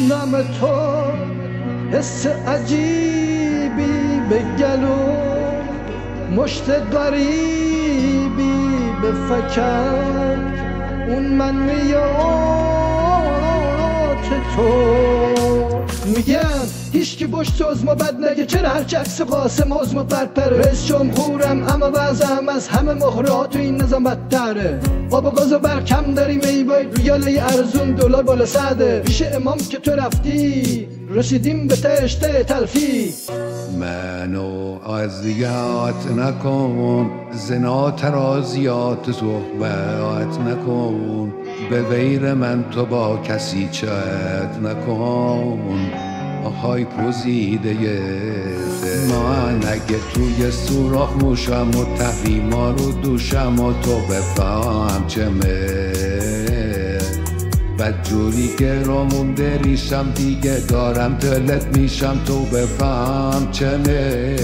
نام تو حس عجیبی به گلو، مشت غریبی به فکر، اون من میاد تو. میگم هیچ کی پشت عزمو بد نگه، چرا هر عکس قاسم عزمو برپره. رئیس جمهورم اما وضعم از همه مهرات تو این نظام بدتره. آب و گاز و برق کم داریم، ای وای ریاله ارزون، دلار بالا صده. پیش امام که تو رفتی رسیدیم به رشته تلفی. منو اذیت نکن، زنا ترازیات صحبت نکن، به غیر من تو با کسی چت نکن. آهای پوزیده من اگه توی سوراخ موشم و تحریما رو دوشم و تو بفهم چمه، بدجوری گرامون دریشم دیگه دارم دلت میشم تو بفهم چمه.